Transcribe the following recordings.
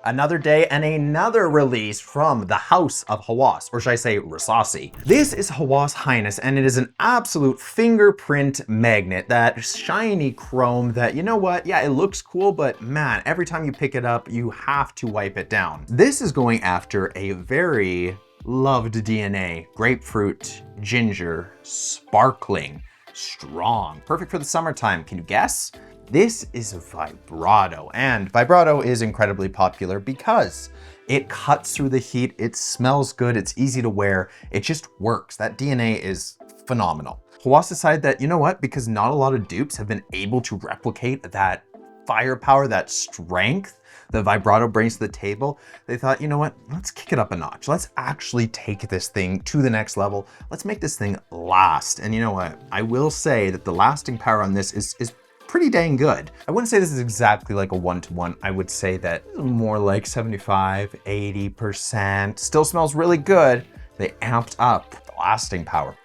Another day and another release from the House of Hawas, or should I say Rasasi. This is Hawas Highness, and it is an absolute fingerprint magnet, that shiny chrome that, you know what, yeah, it looks cool, but man, every time you pick it up, you have to wipe it down. This is going after a very loved DNA, grapefruit, ginger, sparkling, strong, perfect for the summertime. Can you guess? This is Vibrato, and Vibrato is incredibly popular because it cuts through the heat, it smells good, it's easy to wear, it just works. That DNA is phenomenal. Hawas decided that, you know what, because not a lot of dupes have been able to replicate that firepower, that strength that Vibrato brings to the table, they thought, you know what, let's kick it up a notch. Let's actually take this thing to the next level. Let's make this thing last. And you know what, I will say that the lasting power on this is pretty dang good. I wouldn't say this is exactly like a one-to-one. I would say that more like 75, 80%. Still smells really good. They amped up the lasting power.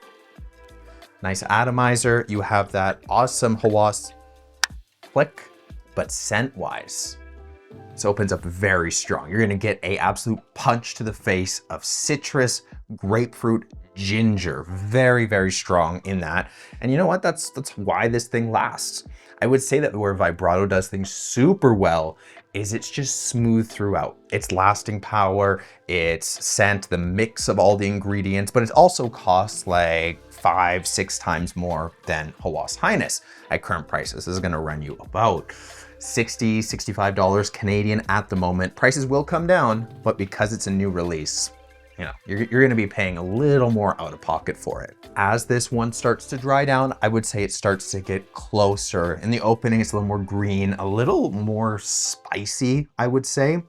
Nice atomizer. You have that awesome Hawas click, but scent-wise, this opens up very strong. You're gonna get a absolute punch to the face of citrus, grapefruit, ginger. Very, very strong in that. And you know what? That's why this thing lasts. I would say that where Vibrato does things super well is it's just smooth throughout. It's lasting power, it's scent, the mix of all the ingredients, but it also costs like 5-6 times more than Hawas Highness at current prices. This is gonna run you about $60, $65 Canadian at the moment. Prices will come down, but because it's a new release, you know, you're gonna be paying a little more out of pocket for it. As this one starts to dry down, I would say it starts to get closer. In the opening, it's a little more green, a little more spicy, I would say.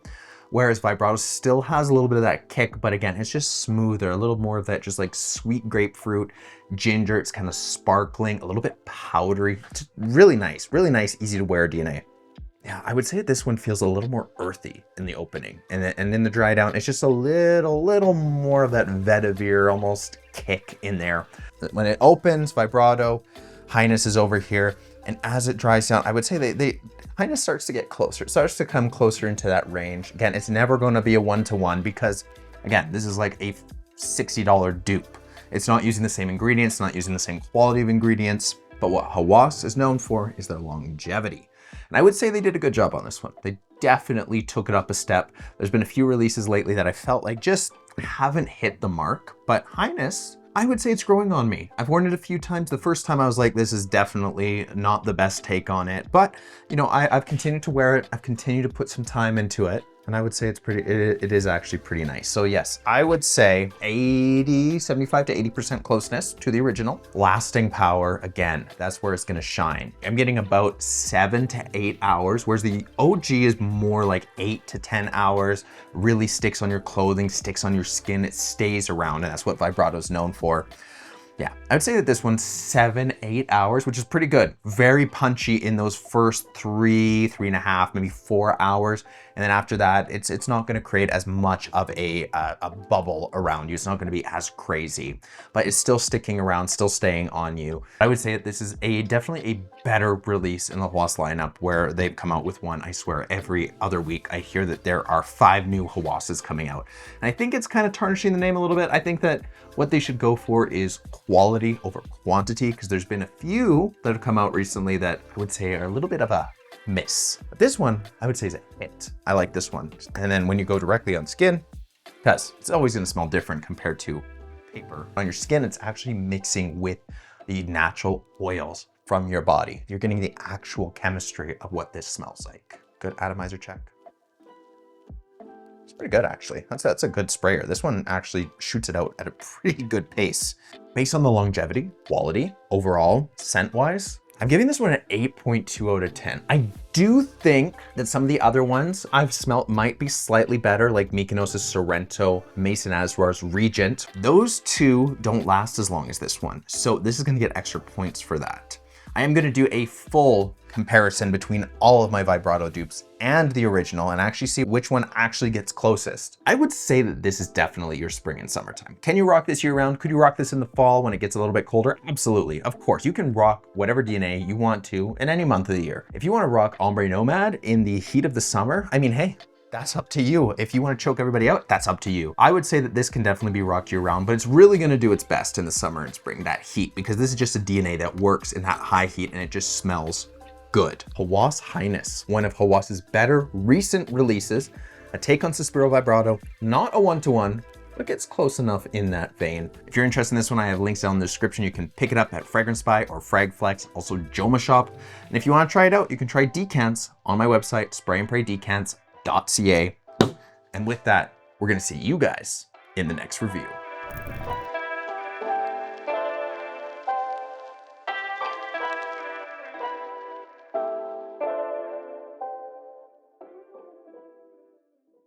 Whereas Vibrato still has a little bit of that kick, but again, it's just smoother, a little more of that just like sweet grapefruit, ginger. It's kind of sparkling, a little bit powdery. It's really nice, easy to wear DNA. Yeah, I would say this one feels a little more earthy in the opening, and in the dry down, it's just a little more of that vetiver almost kick in there. When it opens, Vibrato, Highness is over here, and as it dries down, I would say Highness starts to get closer. It starts to come closer into that range. Again, it's never going to be a one-to-one because, again, this is like a $60 dupe. It's not using the same ingredients, not using the same quality of ingredients, but what Hawas is known for is their longevity. And I would say they did a good job on this one. They definitely took it up a step. There's been a few releases lately that I felt like just haven't hit the mark, but Highness, I would say it's growing on me. I've worn it a few times. The first time I was like, this is definitely not the best take on it, but you know, I've continued to wear it. I've continued to put some time into it. And I would say it is actually pretty nice. So yes, I would say 75 to 80% closeness to the original. Lasting power, again, that's where it's gonna shine. I'm getting about 7 to 8 hours, whereas the OG is more like 8 to 10 hours, really sticks on your clothing, sticks on your skin, it stays around, and that's what Vibrato is known for. Yeah, I would say that this one's 7-8 hours, which is pretty good. Very punchy in those first 3.5, maybe 4 hours. And then after that, it's not gonna create as much of a bubble around you. It's not gonna be as crazy, but it's still sticking around, still staying on you. I would say that this is definitely a better release in the Hawas lineup, where they've come out with one, I swear, every other week. I hear that there are 5 new Hawases coming out. And I think it's kind of tarnishing the name a little bit. I think that what they should go for is quality over quantity, because there's been a few that have come out recently that I would say are a little bit of a miss. But this one, I would say, is a hit. I like this one. And then when you go directly on skin, because it's always gonna smell different compared to paper. On your skin, it's actually mixing with the natural oils from your body. You're getting the actual chemistry of what this smells like. Good atomizer check. It's pretty good, actually. That's a good sprayer. This one actually shoots it out at a pretty good pace. Based on the longevity, quality, overall, scent-wise, I'm giving this one an 8.2 out of 10. I do think that some of the other ones I've smelt might be slightly better, like Mykonos' Sorrento, Mason Aswar's Regent. Those two don't last as long as this one, so this is gonna get extra points for that. I am gonna do a full comparison between all of my Vibrato dupes and the original and actually see which one actually gets closest. I would say that this is definitely your spring and summertime. Can you rock this year round? Could you rock this in the fall when it gets a little bit colder? Absolutely, of course. You can rock whatever DNA you want to in any month of the year. If you wanna rock Ombre Nomad in the heat of the summer, I mean, hey, that's up to you. If you want to choke everybody out, that's up to you. I would say that this can definitely be rocked year round, but it's really going to do its best in the summer and spring, that heat, because this is just a DNA that works in that high heat and it just smells good. Hawas Highness, one of Hawas's better recent releases, a take on Sospiro Vibrato, not a one-to-one, but gets close enough in that vein. If you're interested in this one, I have links down in the description. You can pick it up at FragranceBuy or FragFlex, also Joma Shop. And if you want to try it out, you can try decants on my website, sprayandpraydecants.ca. And with that, we're going to see you guys in the next review.